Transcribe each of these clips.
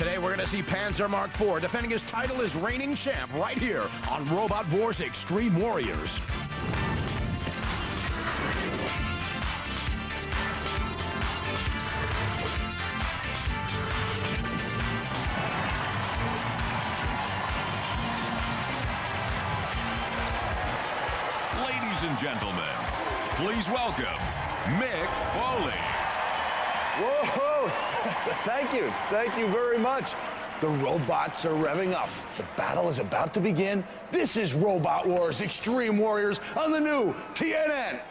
Today we're going to see Panzer Mark IV defending his title as reigning champ right here on Robot Wars Extreme Warriors. Ladies and gentlemen, please welcome Mick Foley. Whoa! Thank you very much. The robots are revving up. The battle is about to begin. This is Robot Wars Extreme Warriors on the new TNN.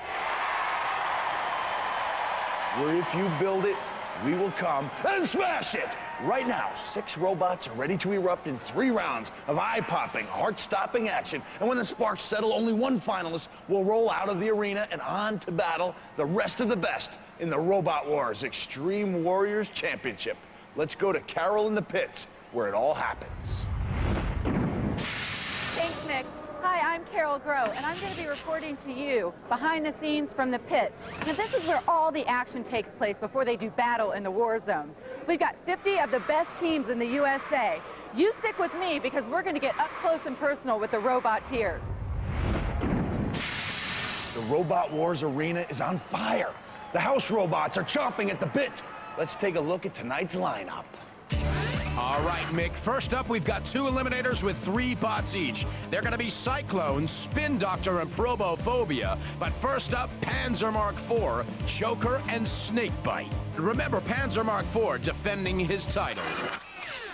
Where if you build it, we will come and smash it. Right now, 6 robots are ready to erupt in 3 rounds of eye-popping, heart-stopping action. And when the sparks settle, only one finalist will roll out of the arena and on to battle the rest of the best in the Robot Wars Extreme Warriors Championship. Let's go to Carol in the pits, where it all happens. Thanks, Nick. Hi, I'm Carol Groh, and I'm going to be reporting to you behind the scenes from the pit. Now, this is where all the action takes place before they do battle in the war zone. We've got 50 of the best teams in the USA. You stick with me because we're going to get up close and personal with the Roboteers. The Robot Wars arena is on fire. The house robots are chomping at the bit. Let's take a look at tonight's lineup. All right, Mick. First up, we've got 2 eliminators with 3 bots each. They're going to be Cyclone, Spin Doctor, and Probophobia. But first up, Panzer Mark IV, Joker, and Snakebite. Remember, Panzer Mark IV defending his title.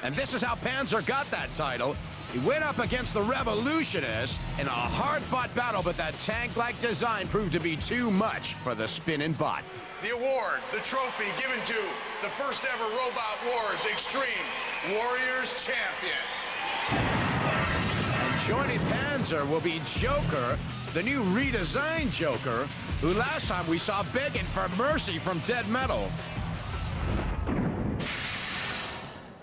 And this is how Panzer got that title. He went up against the Revolutionist in a hard-fought battle, but that tank-like design proved to be too much for the spinning bot. The award, the trophy given to the first ever Robot Wars Extreme Warriors Champion. And joining Panzer will be Joker, the new redesigned Joker, who last time we saw begging for mercy from Dead Metal.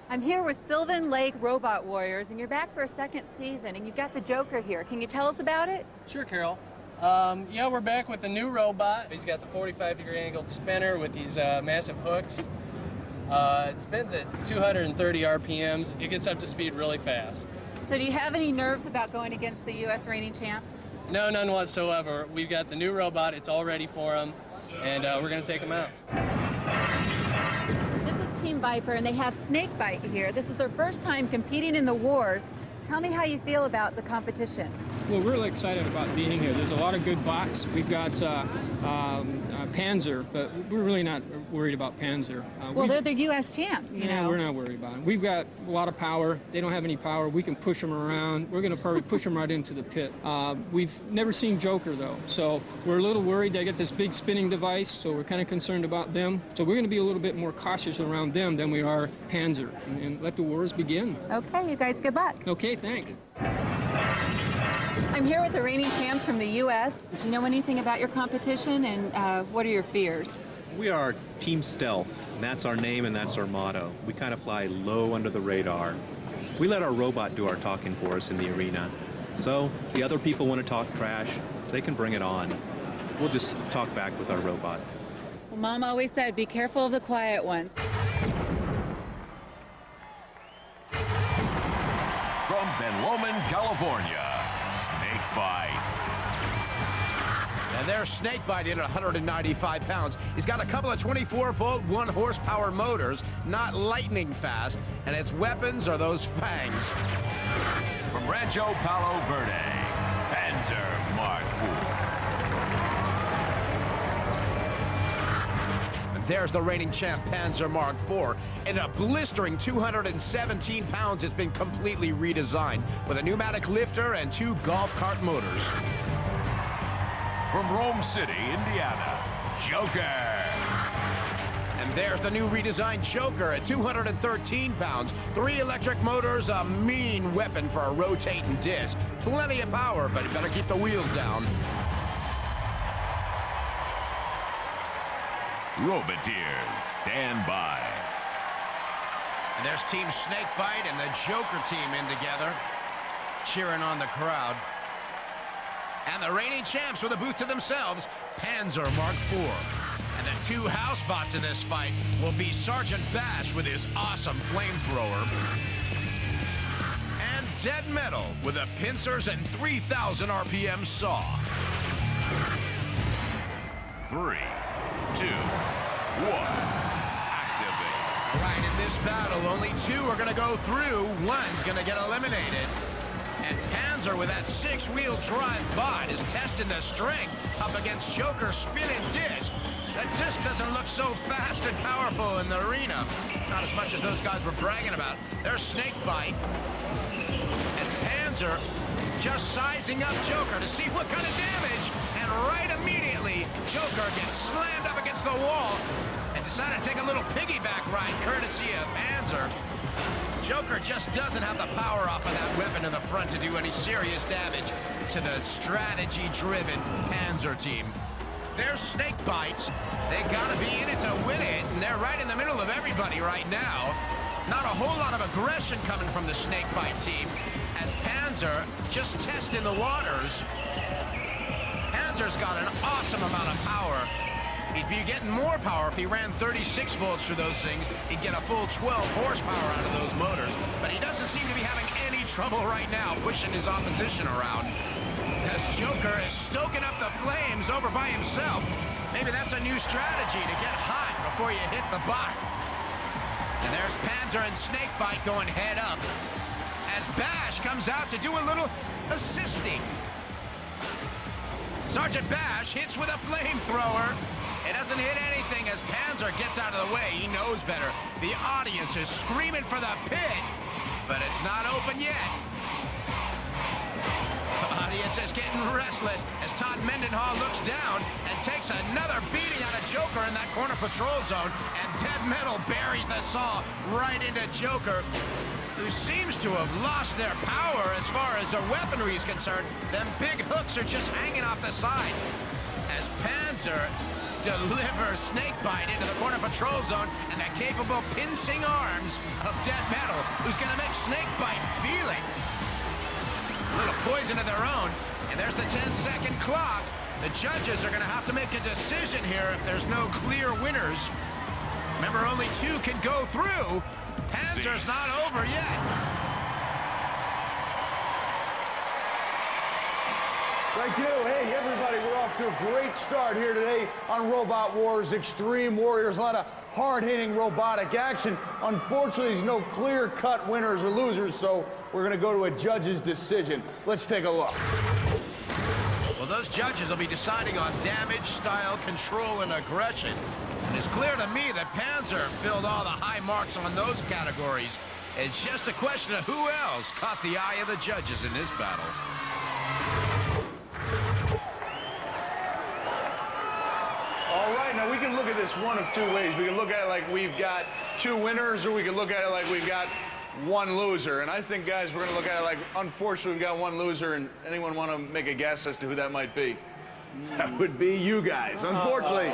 I'm here with Sylvan Lake Robot Warriors, and you're back for a 2nd season, and you've got the Joker here. Can you tell us about it? Sure, Carol. Yeah, we're back with the new robot. He's got the 45-degree angled spinner with these massive hooks. It spins at 230 RPMs. It gets up to speed really fast. So do you have any nerves about going against the U.S. reigning champs? No, none whatsoever. We've got the new robot. It's all ready for him, and we're going to take him out. This is Team Viper, and they have Snakebite here. This is their first time competing in the wars. Tell me how you feel about the competition. Well, we're really excited about being here. There's a lot of good bots. We've got Panzer, but we're really not worried about Panzer. Well, they're the U.S. champs, you know. We're not worried about them. We've got a lot of power. They don't have any power. We can push them around. We're going to probably push them right into the pit. We've never seen Joker, though, so we're a little worried. They get this big spinning device, so we're kind of concerned about them. So we're going to be a little bit more cautious around them than we are Panzer, and let the wars begin. Okay, you guys, good luck. Okay, thanks. I'm here with the reigning champs from the U.S. Do you know anything about your competition, and what are your fears? We are Team Stealth, and that's our name and that's our motto. We kind of fly low under the radar. We let our robot do our talking for us in the arena. So, if the other people want to talk trash, they can bring it on. We'll just talk back with our robot. Well, Mom always said, be careful of the quiet ones. From Ben Lomond, California, Snakebite. And there's Snakebite in at 195 pounds. He's got a couple of 24-volt, 1-horsepower motors, not lightning fast, and its weapons are those fangs. From Rancho Palo Verde, Panzer Mark IV. And there's the reigning champ, Panzer Mark IV. In a blistering 217 pounds, it's been completely redesigned with a pneumatic lifter and 2 golf cart motors. From Rome City, Indiana, Joker. And there's the new redesigned Joker at 213 pounds. 3 electric motors, a mean weapon for a rotating disc. Plenty of power, but you better keep the wheels down. Roboteers, stand by. And there's Team Snakebite and the Joker team in together, cheering on the crowd. And the reigning champs with a booth to themselves, Panzer Mark IV. And the two house bots in this fight will be Sergeant Bash with his awesome flamethrower and Dead Metal with a pincers and 3,000 RPM saw. 3, 2, 1, activate. All right, in this battle, only two are going to go through. One's going to get eliminated. And Panzer, with that six-wheel drive bot, is testing the strength up against Joker's spinning disc. That disc doesn't look so fast and powerful in the arena. Not as much as those guys were bragging about. There's Snakebite. And Panzer just sizing up Joker to see what kind of damage. And right immediately, Joker gets slammed up against the wall and decided to take a little piggyback ride courtesy of Panzer. Joker just doesn't have the power off of that weapon in the front to do any serious damage to the strategy-driven Panzer team. There's Snakebites. They gotta be in it to win it, and they're right in the middle of everybody right now. Not a whole lot of aggression coming from the Snakebite team, as Panzer just testing the waters. Panzer's got an awesome amount of power. He'd be getting more power if he ran 36 volts through those things. He'd get a full 12 horsepower out of those motors. But he doesn't seem to be having any trouble right now pushing his opposition around. As Joker is stoking up the flames over by himself. Maybe that's a new strategy, to get hot before you hit the bot. And there's Panzer and Snakebite going head up, as Bash comes out to do a little assisting. Sergeant Bash hits with a flamethrower. It doesn't hit anything as Panzer gets out of the way. He knows better. The audience is screaming for the pit, but it's not open yet. The audience is getting restless as Todd Mendenhall looks down and takes another beating out of Joker in that corner patrol zone, and Dead Metal buries the saw right into Joker, who seems to have lost their power as far as their weaponry is concerned. Them big hooks are just hanging off the side as Panzer delivers Snakebite into the corner patrol zone, and the capable pincing arms of Dead Metal, who's going to make Snakebite feel it. A little poison of their own, and there's the 10-second clock. The judges are going to have to make a decision here if there's no clear winners. Remember, only two can go through. Panzer's not over yet. Thank you. Hey, everybody, we're off to a great start here today on Robot Wars Extreme Warriors. A lot of hard-hitting robotic action. Unfortunately, there's no clear-cut winners or losers, so we're going to go to a judge's decision. Let's take a look. Well, those judges will be deciding on damage, style, control, and aggression. And it's clear to me that Panzer filled all the high marks on those categories. It's just a question of who else caught the eye of the judges in this battle. All right, now we can look at this one of two ways. We can look at it like we've got two winners, or we can look at it like we've got one loser. And I think, guys, we're going to look at it like, unfortunately, we've got one loser. And anyone want to make a guess as to who that might be? That would be you guys. Unfortunately,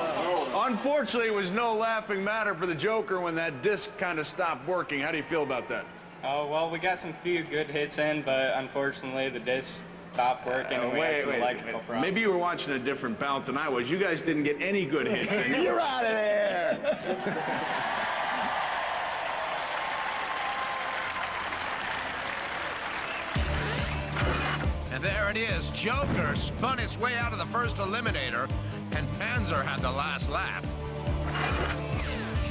it was no laughing matter for the Joker when that disc kind of stopped working. How do you feel about that? Oh, well, we got some few good hits in, but unfortunately, the disc stopped working, and we had some electrical problems. Maybe you were watching a different bout than I was. You guys didn't get any good hits. You're out of there! And there it is. Joker spun its way out of the first eliminator, and Panzer had the last laugh.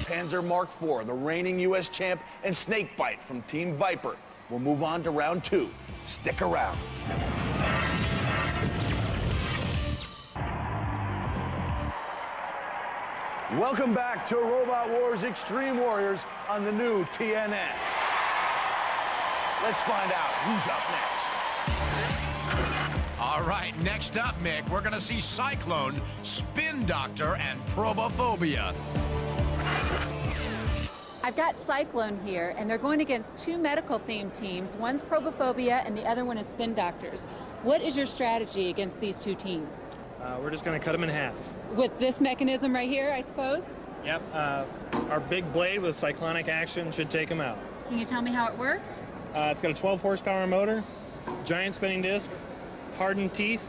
Panzer Mark IV, the reigning U.S. champ, and Snakebite from Team Viper. We'll move on to round two. Stick around. Welcome back to Robot Wars Extreme Warriors on the new TNN. Let's find out who's up next. All right, next up, Mick, we're going to see Cyclone, Spin Doctor, and Probophobia. I've got Cyclone here, and they're going against two medical-themed teams. One's Probophobia, and the other one is Spin Doctors. What is your strategy against these two teams? We're just going to cut them in half. With this mechanism right here, I suppose? Yep. Our big blade with cyclonic action should take them out. Can you tell me how it works? It's got a 12 horsepower motor, giant spinning disc, hardened teeth.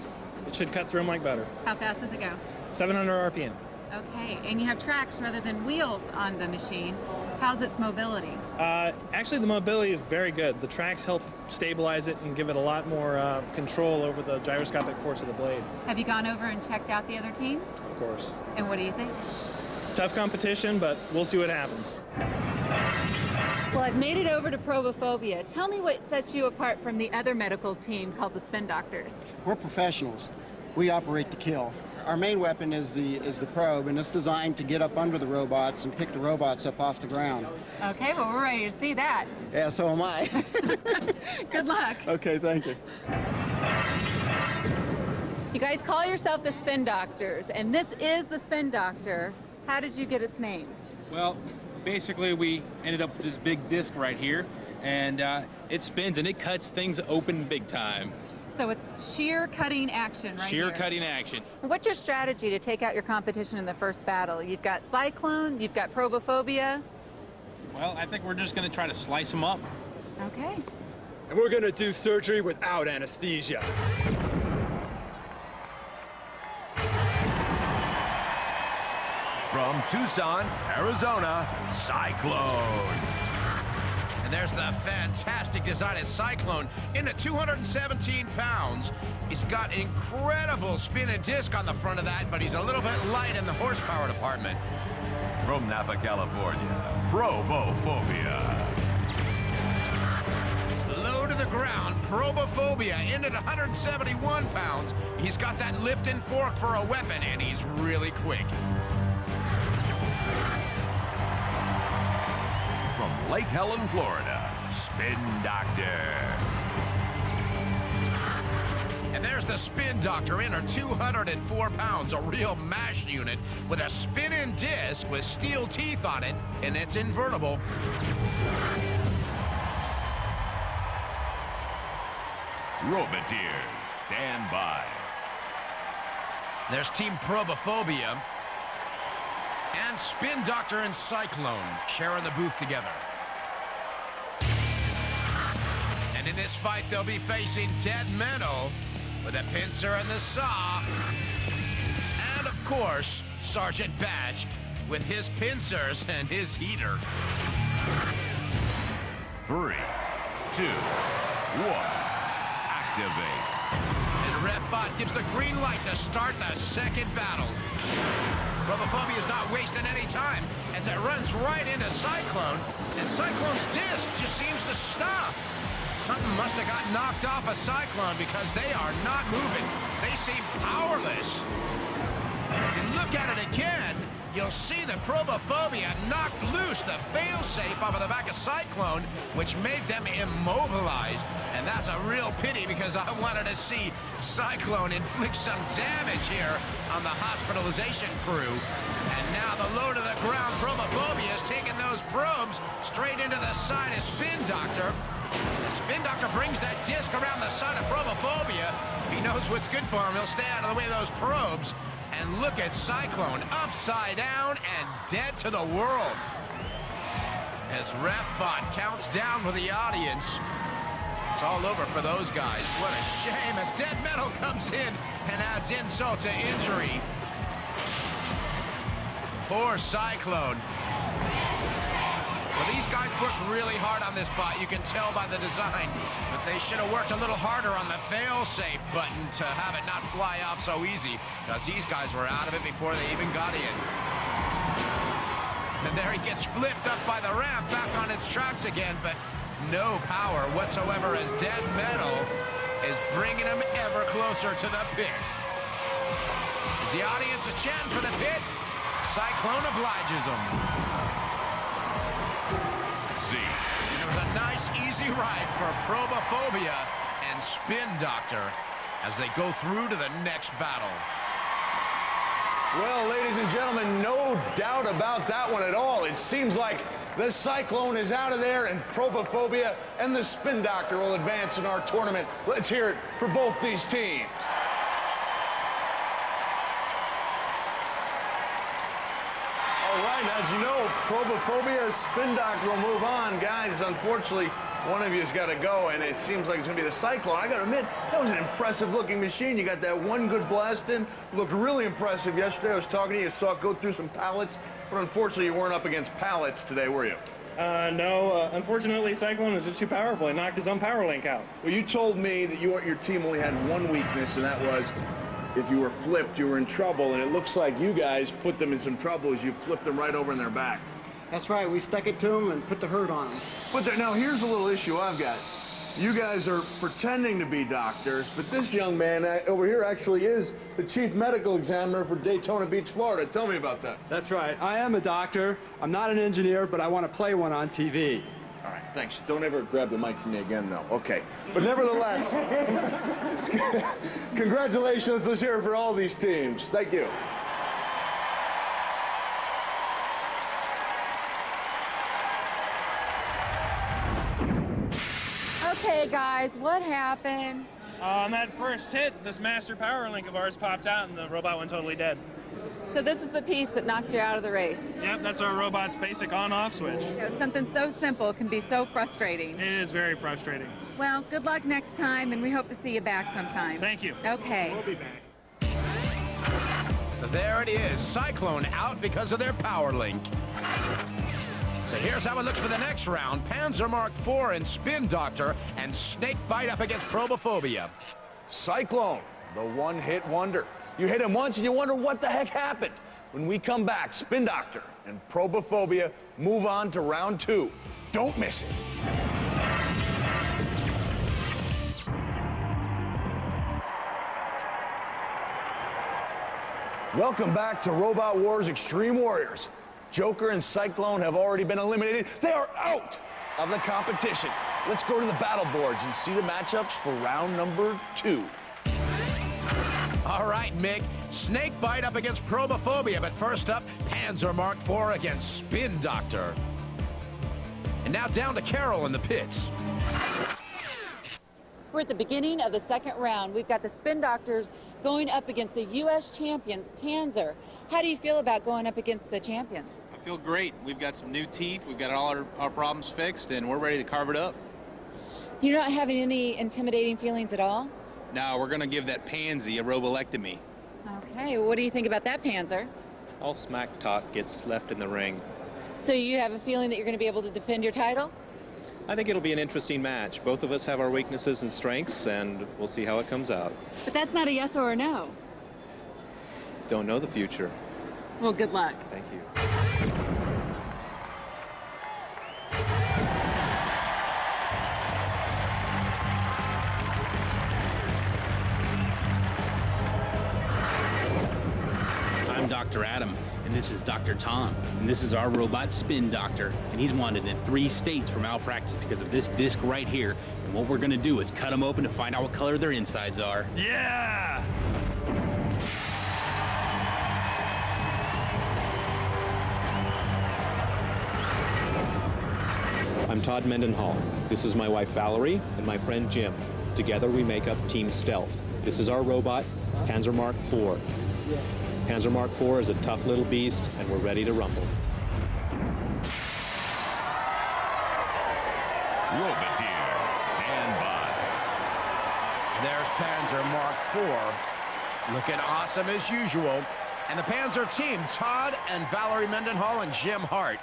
It should cut through them like butter. How fast does it go? 700 RPM. Okay, and you have tracks rather than wheels on the machine. How's its mobility? Actually, the mobility is very good. The tracks help stabilize it and give it a lot more control over the gyroscopic force of the blade. Have you gone over and checked out the other team? Of course. And what do you think? Tough competition, but we'll see what happens. Well, I've made it over to Probophobia. Tell me what sets you apart from the other medical team called the Spin Doctors. We're professionals. We operate to kill. Our main weapon is the probe, and it's designed to get up under the robots and pick the robots up off the ground. Okay, well, we're ready to see that. Yeah, so am I. Good luck. Okay, thank you. You guys call yourself the Spin Doctors, and this is the Spin Doctor. How did you get its name? Well, basically, we ended up with this big disc right here, and it spins and it cuts things open big time. So it's sheer cutting action right here. Sheer cutting action. What's your strategy to take out your competition in the first battle? You've got Cyclone, you've got Probophobia. Well, I think we're just going to try to slice them up. Okay. And we're going to do surgery without anesthesia. From Tucson, Arizona, Cyclone. And there's the fantastic design of Cyclone in at 217 pounds. He's got incredible spin and disc on the front of that, but he's a little bit light in the horsepower department. From Napa, California, Probophobia. Low to the ground, Probophobia in at 171 pounds. He's got that lift and fork for a weapon, and he's really quick. From Lake Helen, Florida, Spin Doctor. And there's the Spin Doctor in at 204 pounds, a real mash unit with a spin-in disc with steel teeth on it, and it's invertible. Roboteers, stand by. There's Team Probophobia and Spin Doctor and Cyclone sharing the booth together. And in this fight, they'll be facing Dead Metal with a pincer and the saw. And of course, Sergeant Batch with his pincers and his heater. 3, 2, 1, activate. And RefBot gives the green light to start the second battle. Probophobia is not wasting any time as it runs right into Cyclone, and Cyclone's disc just seems to stop. Something must have got knocked off a Cyclone because they are not moving. They seem powerless. If you look at it again, you'll see that Probophobia knocked loose the failsafe off of the back of Cyclone, which made them immobilized. And that's a real pity because I wanted to see Cyclone inflict some damage here on the hospitalization crew. And now the low to the ground Probophobia is taking those probes straight into the side of Spin Doctor. The Spin Doctor brings that disc around the side of Probophobia. He knows what's good for him. He'll stay out of the way of those probes. And look at Cyclone upside down and dead to the world. As RefBot counts down for the audience. It's all over for those guys. What a shame as Dead Metal comes in and adds insult to injury. Poor Cyclone. Well, these guys worked really hard on this bot. You can tell by the design. But they should have worked a little harder on the fail-safe button to have it not fly off so easy. Because these guys were out of it before they even got in. And there he gets flipped up by the ramp back on its tracks again. But no power whatsoever as Dead Metal is bringing him ever closer to the pit. As the audience is chanting for the pit, Cyclone obliges them. It was a nice, easy ride for Probophobia and Spin Doctor as they go through to the next battle. Well, ladies and gentlemen, no doubt about that one at all. It seems like the Cyclone is out of there, and Probophobia and the Spin Doctor will advance in our tournament. Let's hear it for both these teams. All right, as you know, Probophobia, Spin Doctor will move on. Guys, unfortunately, One of you's got to go, and it seems like it's going to be the Cyclone. I got to admit, that was an impressive-looking machine. You got that one good blast in. Looked really impressive yesterday. I was talking to you. Saw it go through some pallets, but unfortunately, you weren't up against pallets today, were you? No, unfortunately, Cyclone was just too powerful. He knocked his own power link out. Well, you told me that your team only had one weakness, and that was if you were flipped, you were in trouble, and it looks like you guys put them in some trouble as you flipped them right over in their back. That's right. We stuck it to them and put the hurt on them. But now here's a little issue I've got. You guys are pretending to be doctors, but this young man over here actually is the chief medical examiner for Daytona Beach, Florida. Tell me about that. That's right. I am a doctor. I'm not an engineer, but I want to play one on TV. All right, thanks. Don't ever grab the mic from me again, though. Okay. But nevertheless, congratulations. Let's hear it for all these teams. Thank you. Okay, guys, what happened? On that first hit, this master power link of ours popped out, and the robot went totally dead. So this is the piece that knocked you out of the race. Yep, that's our robot's basic on-off switch. You know, something so simple can be so frustrating. It is very frustrating. Well, good luck next time, and we hope to see you back sometime. Thank you. Okay. We'll be back. So there it is. Cyclone out because of their power link. So here's how it looks for the next round. Panzer Mark IV and Spin Doctor and Snake Bite up against Probophobia. Cyclone, the one-hit wonder. You hit him once and you wonder what the heck happened. When we come back, Spin Doctor and Probophobia move on to round 2. Don't miss it. Welcome back to Robot Wars Extreme Warriors. Joker and Cyclone have already been eliminated. They are out of the competition. Let's go to the battle boards and see the matchups for round number 2. All right, Mick. Snake Bite up against Probophobia, but first up, Panzer Mark IV against Spin Doctor. And now down to Carol in the pits. We're at the beginning of the second round. We've got the Spin Doctors going up against the U.S. champions, Panzer. How do you feel about going up against the champions? I feel great. We've got some new teeth. We've got all our problems fixed, and we're ready to carve it up. You're not having any intimidating feelings at all? Now, we're going to give that pansy a robolectomy. Okay, well, what do you think about that, Panzer? All smack talk gets left in the ring. So you have a feeling that you're going to be able to defend your title? I think it'll be an interesting match. Both of us have our weaknesses and strengths, and we'll see how it comes out. But that's not a yes or a no. Don't know the future. Well, good luck. Thank you. I'm Dr. Adam, and this is Dr. Tom, and this is our robot Spin Doctor, and he's wanted in 3 states for malpractice because of this disc right here, and what we're going to do is cut them open to find out what color their insides are. Yeah! I'm Todd Mendenhall. This is my wife Valerie and my friend Jim. Together we make up Team Stealth. This is our robot, Panzer Mark IV. Panzer Mark IV is a tough little beast, and we're ready to rumble. Roboteer, stand by. There's Panzer Mark IV, looking awesome as usual. And the Panzer team, Todd and Valerie Mendenhall and Jim Hart.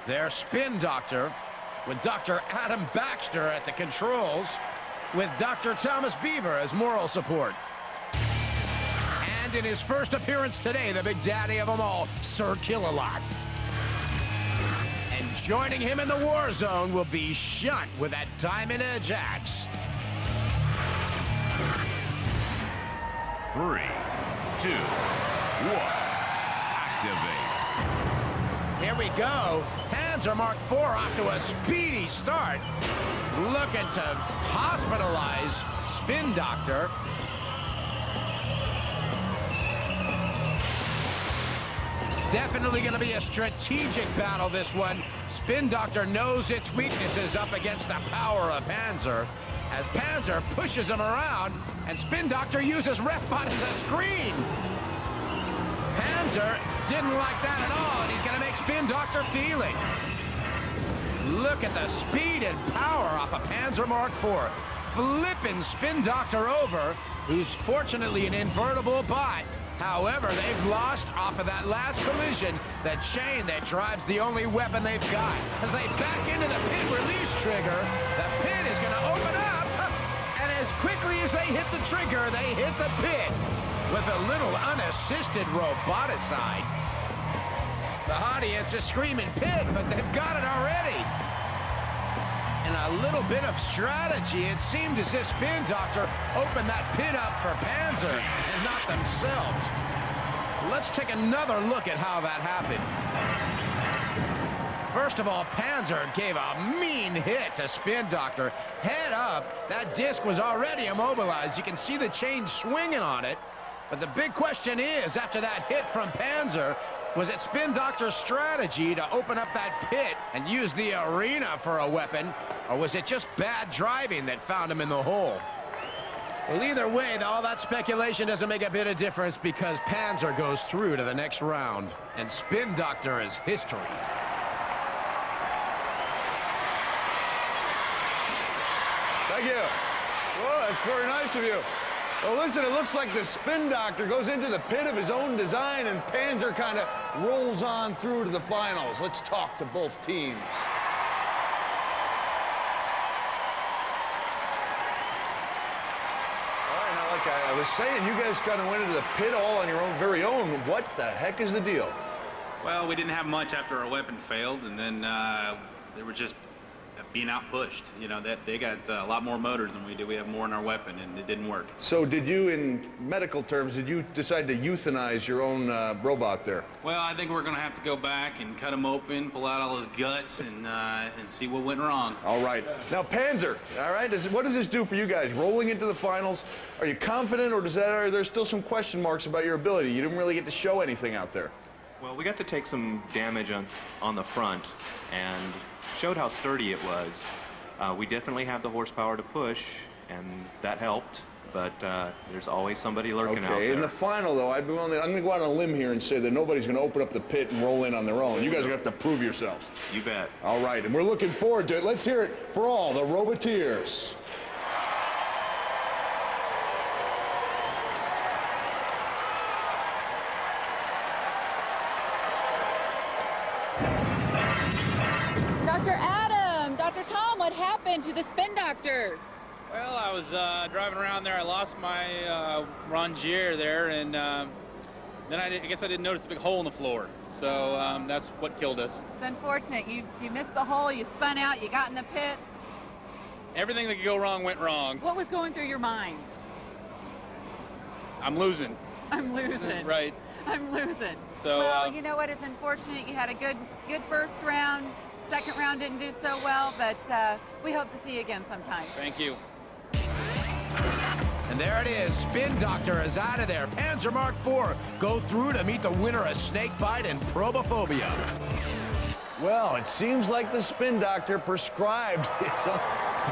There's Spin Doctor with Dr. Adam Baxter at the controls, with Dr. Thomas Beaver as moral support. And in his first appearance today, the big daddy of them all, Sir Kill-A-Lot. And joining him in the war zone will be Shunt with that Diamond Edge axe. 3, 2, 1, activate. Here we go. Panzer Mark IV off to a speedy start. Looking to hospitalize Spin Doctor. Definitely going to be a strategic battle, this one. Spin Doctor knows its weaknesses up against the power of Panzer. As Panzer pushes him around, and Spin Doctor uses RefBot as a screen. Panzer didn't like that at all, and he's going to make Spin Doctor feel it. look at the speed and power off a Panzer Mark IV. Flipping Spin Doctor over, who's fortunately an invertible bot. However, they've lost off of that last collision the chain that drives the only weapon they've got. As they back into the pit release trigger, the pit is going to open up, and as quickly as they hit the trigger, they hit the pit with a little unassisted roboticide. The audience is screaming pit, but they've got it already. And a little bit of strategy, it seemed as if Spin Doctor opened that pit up for Panzer and not themselves. Let's take another look at how that happened. First of all, Panzer gave a mean hit to Spin Doctor. Head up, that disc was already immobilized. You can see the chain swinging on it. But the big question is, after that hit from Panzer, was it Spin Doctor's strategy to open up that pit and use the arena for a weapon, or was it just bad driving that found him in the hole? Well, either way, all that speculation doesn't make a bit of difference because Panzer goes through to the next round, and Spin Doctor is history. Thank you. Well, that's very nice of you. Well, listen, it looks like the Spin Doctor goes into the pit of his own design, and Panzer kind of rolls on through to the finals. Let's talk to both teams. All right, now, like I was saying, you guys kind of went into the pit all on your own, very own. What the heck is the deal? Well, we didn't have much after our weapon failed, and then they were just being out-pushed. You know, that they got a lot more motors than we do. We have more in our weapon, and it didn't work. So did you, in medical terms, did you decide to euthanize your own robot there? Well, I think we're going to have to go back and cut him open, pull out all his guts, and see what went wrong. All right. Now, Panzer, all right, what does this do for you guys? Rolling into the finals, are you confident, or are there still some question marks about your ability? You didn't really get to show anything out there. Well, we got to take some damage on the front and showed how sturdy it was. We definitely have the horsepower to push, and that helped, but there's always somebody lurking out there. Okay, in the final, though, I'm going to go out on a limb here and say that nobody's going to open up the pit and roll in on their own. You guys are going to have to prove yourselves. You bet. All right, and we're looking forward to it. Let's hear it for all the Roboteers. Dr. Adam, Dr. Tom, what happened to the Spin Doctor? Well, I was driving around there. I lost my rangier there, and then I guess I didn't notice the big hole in the floor. So that's what killed us. It's unfortunate. You missed the hole, you spun out, you got in the pit. Everything that could go wrong went wrong. What was going through your mind? I'm losing. I'm losing. Right. I'm losing. So, well, you know what? It's unfortunate. You had a good first round. Second round didn't do so well, but we hope to see you again sometime. Thank you. And there it is. Spin Doctor is out of there. Panzer Mark IV go through to meet the winner of Snakebite and Probophobia. Well, it seems like the Spin Doctor prescribed his own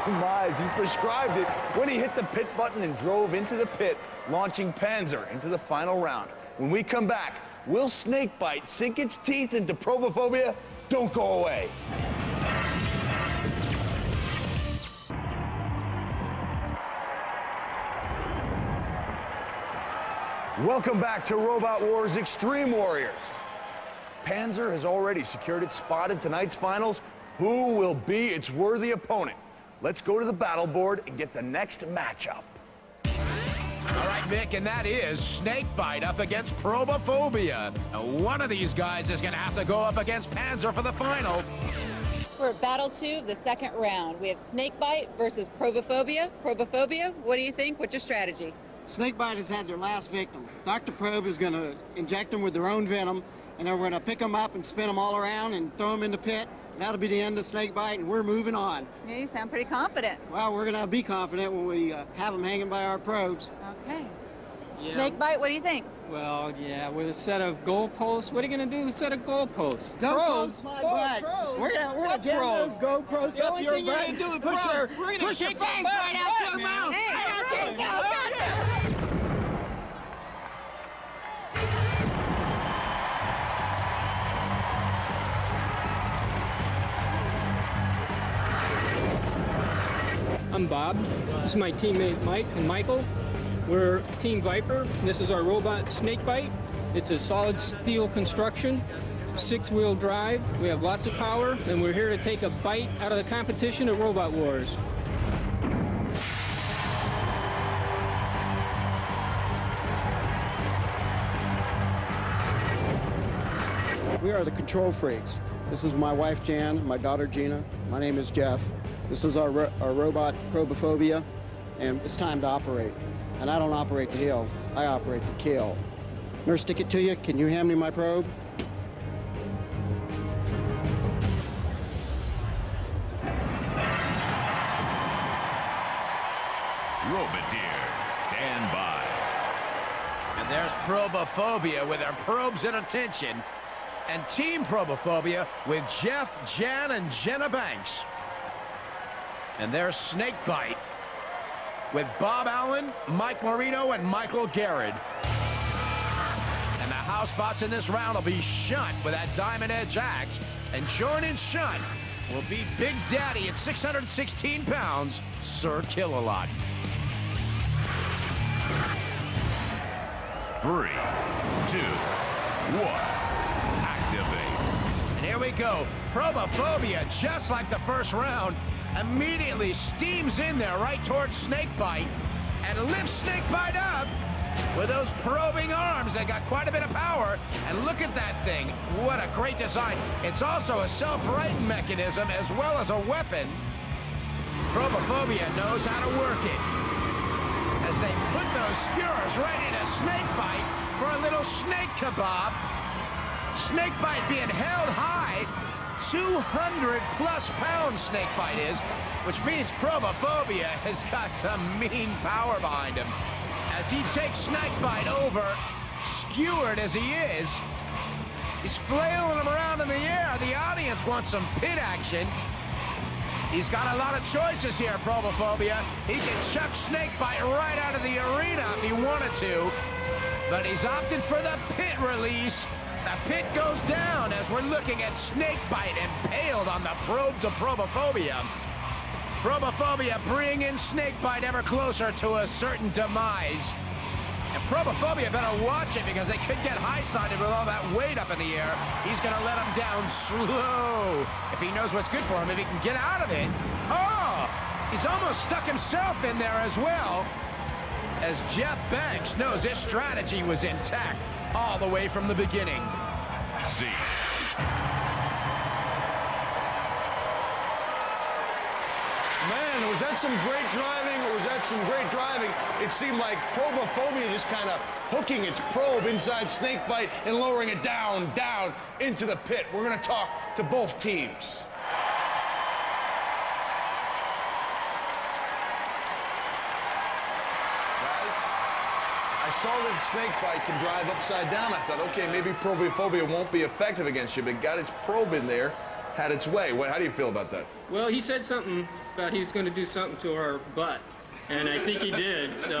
demise. He prescribed it when he hit the pit button and drove into the pit, launching Panzer into the final round. When we come back, will Snakebite sink its teeth into Probophobia? Don't go away. Welcome back to Robot Wars Extreme Warriors. Panzer has already secured its spot in tonight's finals. Who will be its worthy opponent? Let's go to the battle board and get the next matchup. All right, Mick, and that is Snakebite up against Probophobia. Now, one of these guys is going to have to go up against Panzer for the final. We're at Battle 2 of the second round. We have Snakebite versus Probophobia. Probophobia, what do you think? What's your strategy? Snakebite has had their last victim. Dr. Probe is going to inject them with their own venom, and then we're going to pick them up and spin them all around and throw them in the pit. That'll be the end of Snakebite, and we're moving on. Yeah, you sound pretty confident. Well, we're going to be confident when we have them hanging by our probes. Okay. Yeah. Snakebite, what do you think? Well, yeah, with a set of goalposts. What are you going to do with a set of goalposts? GoPros, my butt. We're gonna jam those GoPros the up only your thing you're butt. going to do is Push your fangs right out your mouth. Hey, Right out your mouth. I'm Bob. This is my teammate Mike and Michael. We're Team Viper. This is our robot snake bite. It's a solid steel construction, 6-wheel drive. We have lots of power, and we're here to take a bite out of the competition at Robot Wars. We are the Control Freaks. This is my wife Jan, my daughter Gina. My name is Jeff. This is our robot Probophobia, and it's time to operate. And I don't operate to heal, I operate to kill. Nurse, stick it to you. Can you hand me my probe? Roboteers, stand by. And there's Probophobia with her probes in attention. And Team Probophobia with Jeff, Jan, and Jenna Banks. And there's Snakebite with Bob Allen, Mike Marino, and Michael Garrett. And the housebots in this round will be Shunt with that diamond edge axe. And joining Shunt will be Big Daddy at 616 pounds, Sir Kill-A-Lot. 3, 2, 1. And here we go. Probophobia, just like the first round, immediately steams in there right towards Snakebite and lifts Snakebite up with those probing arms that got quite a bit of power. And look at that thing. What a great design. It's also a self-righting mechanism as well as a weapon. Probophobia knows how to work it as they put those skewers right into Snakebite for a little snake kebab. Snakebite being held high, 200+ pounds Snakebite is, which means Probophobia has got some mean power behind him. As he takes Snakebite over, skewered as he is, he's flailing him around in the air. The audience wants some pit action. He's got a lot of choices here, Probophobia. He can chuck Snakebite right out of the arena if he wanted to, but he's opted for the pit release. The pit goes down as we're looking at Snakebite impaled on the probes of Probophobia. Probophobia bringing Snakebite ever closer to a certain demise. And Probophobia better watch it because they could get high-sided with all that weight up in the air. He's going to let him down slow. If he knows what's good for him, if he can get out of it. Oh! He's almost stuck himself in there as well. As Jeff Banks knows his strategy was intact all the way from the beginning. See. Man, was that some great driving, or was that some great driving? It seemed like Probophobia just kind of hooking its probe inside Snakebite and lowering it down, down into the pit. We're going to talk to both teams. I saw that Snakebite can drive upside down. I thought, okay, maybe Probophobia won't be effective against you, but got its probe in there, had its way. How do you feel about that? Well, he said something about he was going to do something to our butt, and I think he did. So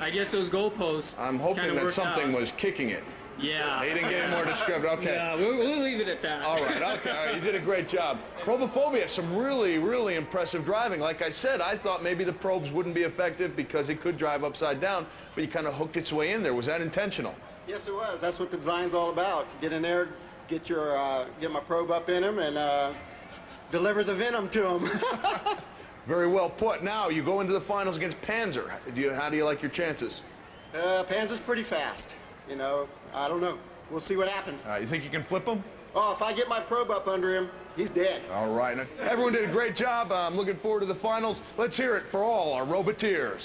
I guess those goalposts. I'm hoping that something was kicking it. Yeah. He didn't get any more descriptive. Okay. Yeah, we'll leave it at that. All right, okay. All right, you did a great job. Probophobia, some really, really impressive driving. Like I said, I thought maybe the probes wouldn't be effective because it could drive upside down, but you kind of hooked its way in there. Was that intentional? Yes, it was. That's what the design's all about. Get in there, get my probe up in him, and deliver the venom to him. Very well put. Now, you go into the finals against Panzer. How do you like your chances? Panzer's pretty fast. You know, I don't know. We'll see what happens. You think you can flip him? Oh, if I get my probe up under him, he's dead. All right. Now, everyone did a great job. I'm looking forward to the finals. Let's hear it for all our Roboteers.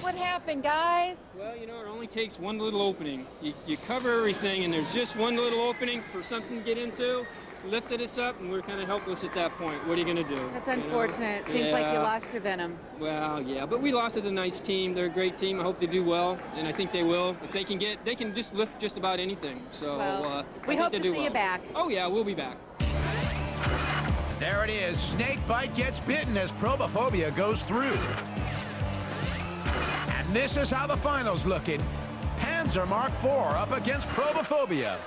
What happened, guys? Well, you know, it only takes one little opening. You cover everything, and there's just one little opening for something to get into. Lifted us up, and we're kind of helpless at that point. What are you going to do? That's unfortunate. Seems like you lost your venom. Well, yeah, but we lost to a nice team. They're a great team. I hope they do well, and I think they will. If they can just lift just about anything. So well, we hope to see you back. Oh yeah, we'll be back. There it is. Snakebite gets bitten as Probophobia goes through. And this is how the finals looking. Panzer Mark IV up against Probophobia.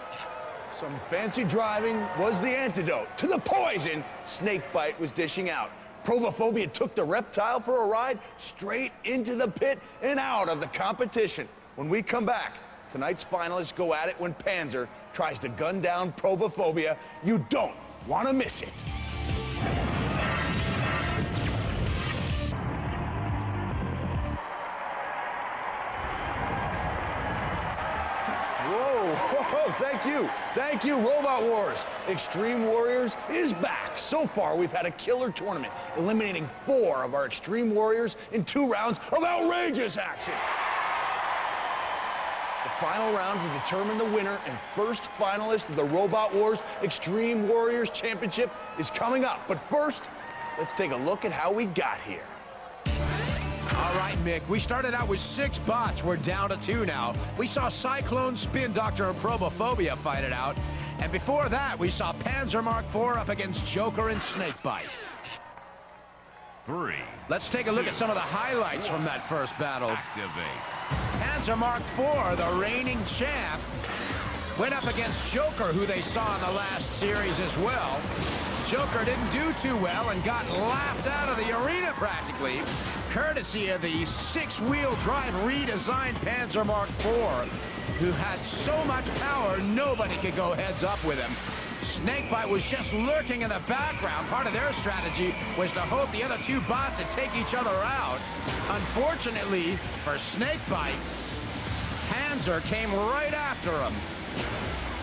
Some fancy driving was the antidote to the poison Snakebite was dishing out. Probophobia took the reptile for a ride straight into the pit and out of the competition. When we come back, tonight's finalists go at it when Panzer tries to gun down Probophobia. You don't want to miss it. Whoa, thank you. Thank you, Robot Wars. Extreme Warriors is back. So far, we've had a killer tournament, eliminating 4 of our Extreme Warriors in 2 rounds of outrageous action. The final round will determine the winner and first finalist of the Robot Wars Extreme Warriors Championship is coming up. But first, let's take a look at how we got here. All right, Mick, we started out with 6 bots. We're down to 2 now. We saw Cyclone, Spin Doctor, and Probophobia fight it out. And before that, we saw Panzer Mark IV up against Joker and Snakebite. 3. Let's take a look at some of the highlights from that first battle. Activate. Panzer Mark IV, the reigning champ, went up against Joker, who they saw in the last series as well. Joker didn't do too well and got laughed out of the arena practically, courtesy of the 6-wheel drive redesigned Panzer Mark IV, who had so much power nobody could go heads up with him. Snakebite was just lurking in the background. Part of their strategy was to hope the other 2 bots would take each other out. Unfortunately for Snakebite, Panzer came right after him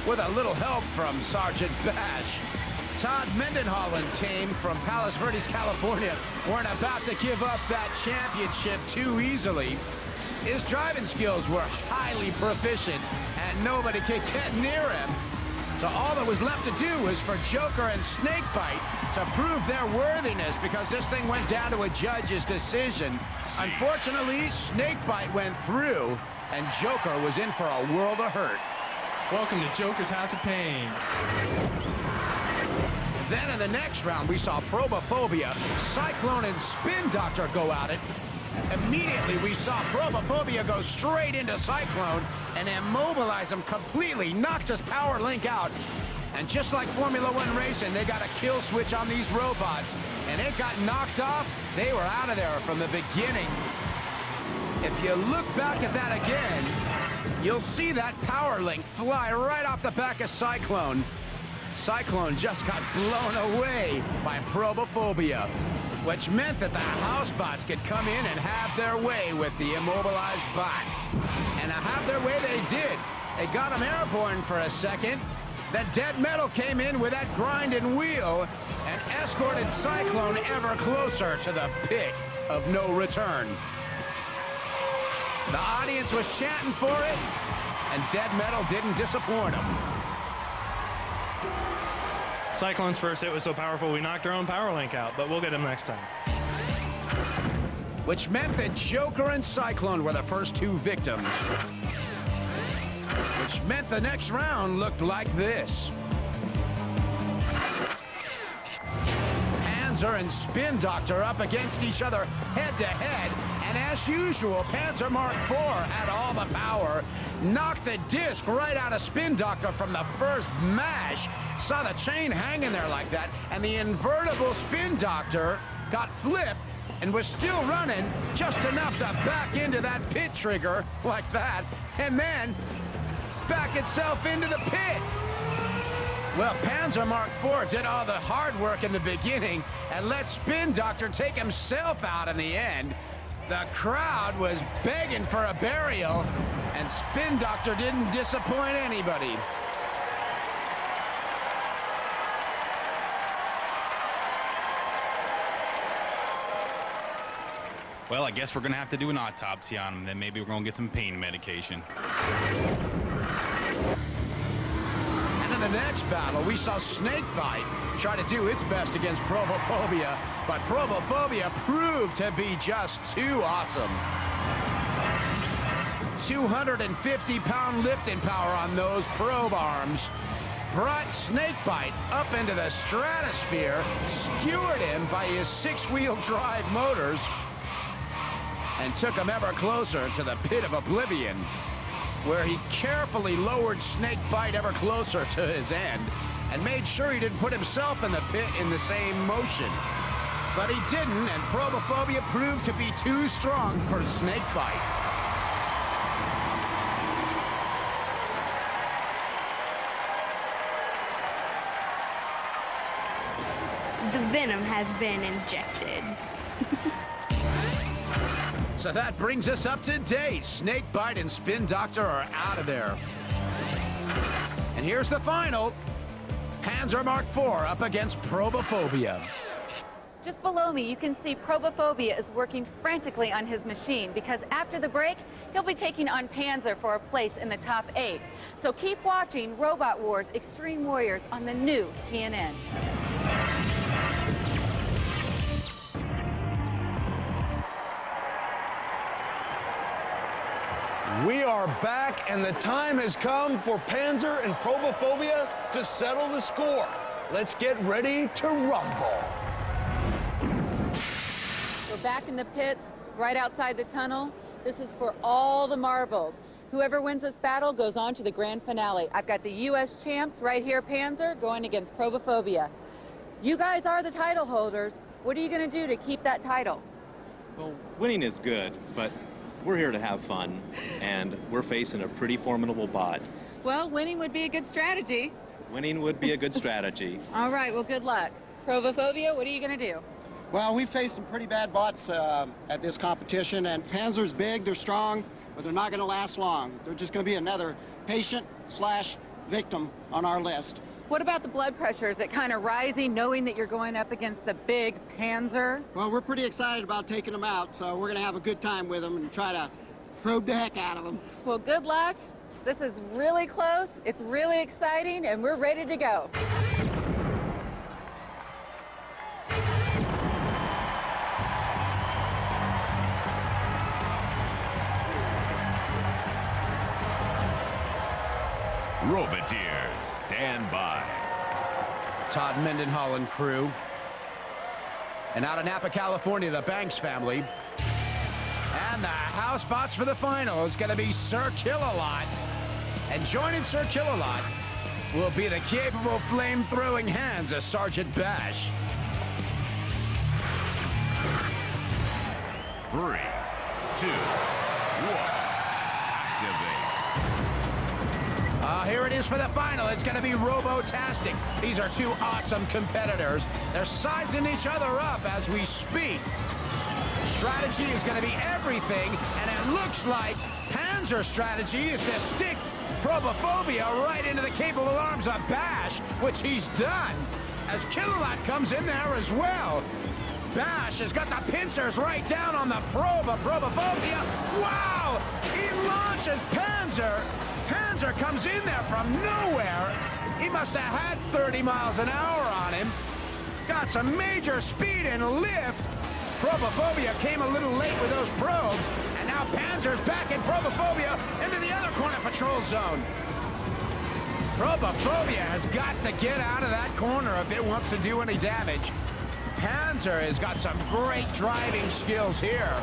with a little help from Sergeant Bash. Todd Mendenholland team from Palos Verdes, California, weren't about to give up that championship too easily. His driving skills were highly proficient, and nobody could get near him. So all that was left to do was for Joker and Snakebite to prove their worthiness, because this thing went down to a judge's decision. Unfortunately, Snakebite went through, and Joker was in for a world of hurt. Welcome to Joker's House of Pain. Then in the next round, we saw Probophobia, Cyclone, and Spin Doctor go at it. Immediately, we saw Probophobia go straight into Cyclone and immobilize him completely, knocked his power link out. And just like Formula 1 racing, they got a kill switch on these robots, and it got knocked off. They were out of there from the beginning. If you look back at that again, you'll see that power link fly right off the back of Cyclone. Cyclone just got blown away by Probophobia, which meant that the house bots could come in and have their way with the immobilized bot. And to have their way they did. They got him airborne for a second. The dead metal came in with that grinding wheel and escorted Cyclone ever closer to the pit of no return. The audience was chanting for it, and dead metal didn't disappoint them. Cyclone's first hit was so powerful we knocked our own power link out, but we'll get him next time. Which meant that Joker and Cyclone were the first 2 victims. Which meant the next round looked like this. Panzer and Spin Doctor up against each other head-to-head, and as usual, Panzer Mark IV had all the power, knocked the disc right out of Spin Doctor from the first mash, saw the chain hanging there like that, and the invertible Spin Doctor got flipped and was still running just enough to back into that pit trigger like that, and then back itself into the pit. Well, Panzer Mark IV did all the hard work in the beginning and let Spin Doctor take himself out in the end. The crowd was begging for a burial, and Spin Doctor didn't disappoint anybody. Well, I guess we're going to have to do an autopsy on him. Then maybe we're going to get some pain medication. And in the next battle, we saw Snakebite try to do its best against Probophobia, but Probophobia proved to be just too awesome. 250-pound lifting power on those probe arms brought Snakebite up into the stratosphere, skewered him by his 6-wheel drive motors, and took him ever closer to the pit of oblivion. where he carefully lowered Snakebite ever closer to his end and made sure he didn't put himself in the pit in the same motion. But he didn't, and Probophobia proved to be too strong for Snakebite. The venom has been injected. So that brings us up to date. Snakebite and Spin Doctor are out of there. And here's the final. Panzer Mark IV up against Probophobia. Just below me, you can see Probophobia is working frantically on his machine because after the break, he'll be taking on Panzer for a place in the top 8. So keep watching Robot Wars Extreme Warriors on the new TNN. We are back, and the time has come for Panzer and Probophobia to settle the score. Let's get ready to rumble. We're back in the pits, right outside the tunnel. This is for all the marbles. Whoever wins this battle goes on to the grand finale. I've got the U.S. champs right here, Panzer, going against Probophobia. You guys are the title holders. What are you going to do to keep that title? Well, winning is good, but we're here to have fun, and we're facing a pretty formidable bot. Well, winning would be a good strategy. Winning would be a good strategy. All right, well, good luck. Probophobia, what are you going to do? Well, we faced some pretty bad bots at this competition, and Panzer's big, they're strong, but they're not going to last long. They're just going to be another patient/victim on our list. What about the blood pressure? Is it kind of rising knowing that you're going up against the big Panzer? Well, we're pretty excited about taking them out, so we're going to have a good time with them and try to probe the heck out of them. Well, good luck. This is really close. It's really exciting, and we're ready to go. Roboteers, stand by. Todd Mendenhall and crew. And out of Napa, California, the Banks family. And the house bots for the final is going to be Sir Kill-A-Lot. And joining Sir Kill-A-Lot will be the capable flame-throwing hands of Sergeant Bash. 3, 2, 1, activate. Here it is for the final. It's going to be Robotastic. These are two awesome competitors. They're sizing each other up as we speak. Strategy is going to be everything, and it looks like Panzer's strategy is to stick Probophobia right into the capable arms of Bash, which he's done, as Kill-A-Lot comes in there as well. Bash has got the pincers right down on the probe of Probophobia. Wow! He launches Panzer. Panzer comes in there from nowhere. He must have had 30 miles an hour on him. Got some major speed and lift. Probophobia came a little late with those probes, and now Panzer's back in Probophobia into the other corner patrol zone. Probophobia has got to get out of that corner if it wants to do any damage. Panzer has got some great driving skills here.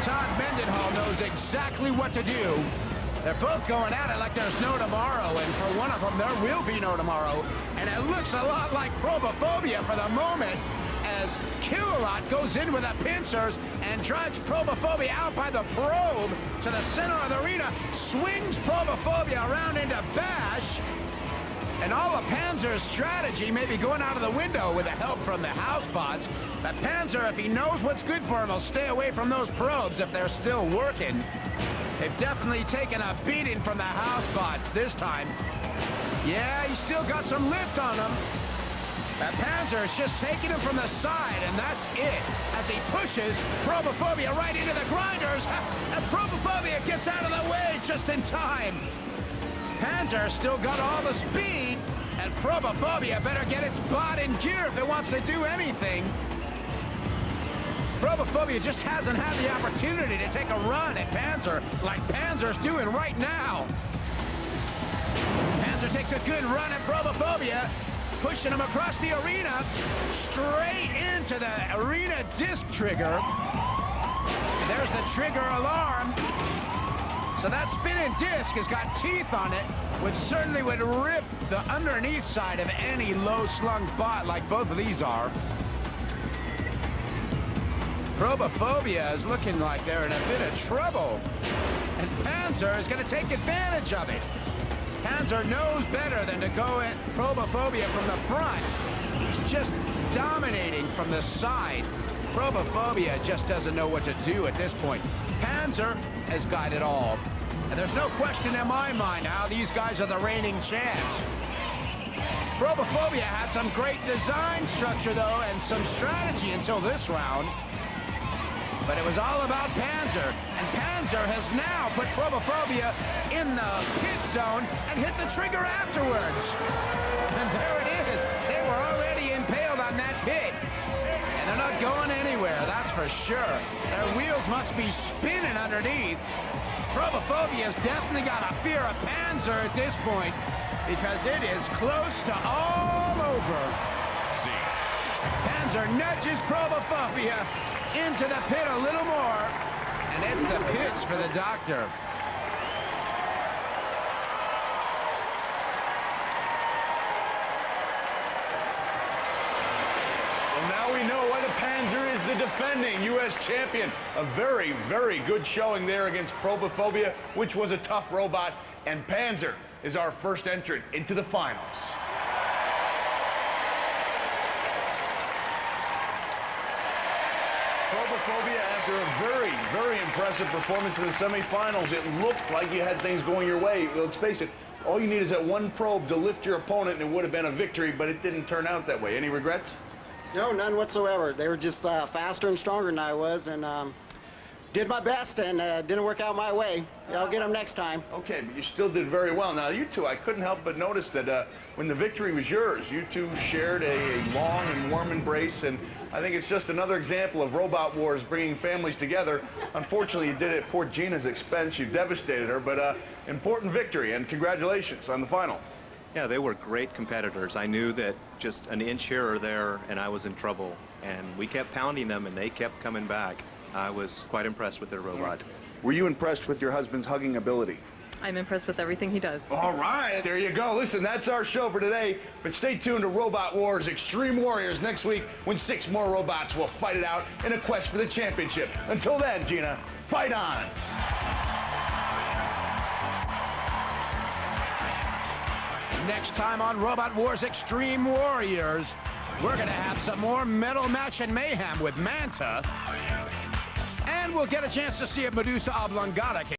Todd Mendenhall knows exactly what to do. They're both going at it like there's no tomorrow, and for one of them, there will be no tomorrow. And it looks a lot like Probophobia for the moment, as Kill-A-Lot goes in with the pincers and drives Probophobia out by the probe to the center of the arena, swings Probophobia around into Bash, and all of Panzer's strategy may be going out of the window with the help from the house bots. But Panzer, if he knows what's good for him, will stay away from those probes if they're still working. They've definitely taken a beating from the house bots this time. Yeah, he's still got some lift on him. But Panzer is just taking him from the side, and that's it. As he pushes Probophobia right into the grinders, and Probophobia gets out of the way just in time. Panzer still got all the speed, and Probophobia better get its bot in gear if it wants to do anything. Probophobia just hasn't had the opportunity to take a run at Panzer like Panzer's doing right now. Panzer takes a good run at Probophobia, pushing him across the arena, straight into the arena disc trigger. There's the trigger alarm. So that spinning disc has got teeth on it, which certainly would rip the underneath side of any low-slung bot like both of these are. Probophobia is looking like they're in a bit of trouble. And Panzer is going to take advantage of it. Panzer knows better than to go at Probophobia from the front. He's just dominating from the side. Probophobia just doesn't know what to do at this point. Panzer has got it all. And there's no question in my mind how these guys are the reigning champs. Probophobia had some great design structure, though, and some strategy until this round. But it was all about Panzer, and Panzer has now put Probophobia in the pit zone and hit the trigger afterwards. And there it is. They were already impaled on that pit. And they're not going anywhere, that's for sure. Their wheels must be spinning underneath. Probophobia's definitely got a fear of Panzer at this point, because it is close to all over. Panzer nudges Probophobia into the pit a little more, and it's the pits for the doctor. Well, now we know why the Panzer is the defending U.S. champion. A very, very good showing there against Probophobia, which was a tough robot, and Panzer is our first entrant into the finals. Probophobia, after a very, very impressive performance in the semifinals, it looked like you had things going your way. Let's face it, all you need is that one probe to lift your opponent, and it would have been a victory, but it didn't turn out that way. Any regrets? No, none whatsoever. They were just faster and stronger than I was, and did my best, and didn't work out my way. I'll get them next time. Okay, but you still did very well. Now, you two, I couldn't help but notice that when the victory was yours, you two shared a long and warm embrace, and I think it's just another example of Robot Wars bringing families together. Unfortunately, you did it at poor Gina's expense. You devastated her, but important victory, and congratulations on the final. Yeah, they were great competitors. I knew that just an inch here or there, and I was in trouble. And we kept pounding them, and they kept coming back. I was quite impressed with their robot. Were you impressed with your husband's hugging ability? I'm impressed with everything he does. All right, there you go. Listen, that's our show for today. But stay tuned to Robot Wars Extreme Warriors next week, when 6 more robots will fight it out in a quest for the championship. Until then, Gina, fight on! Next time on Robot Wars Extreme Warriors, we're going to have some more metal match and mayhem with Manta. And we'll get a chance to see if Medusa Oblongata can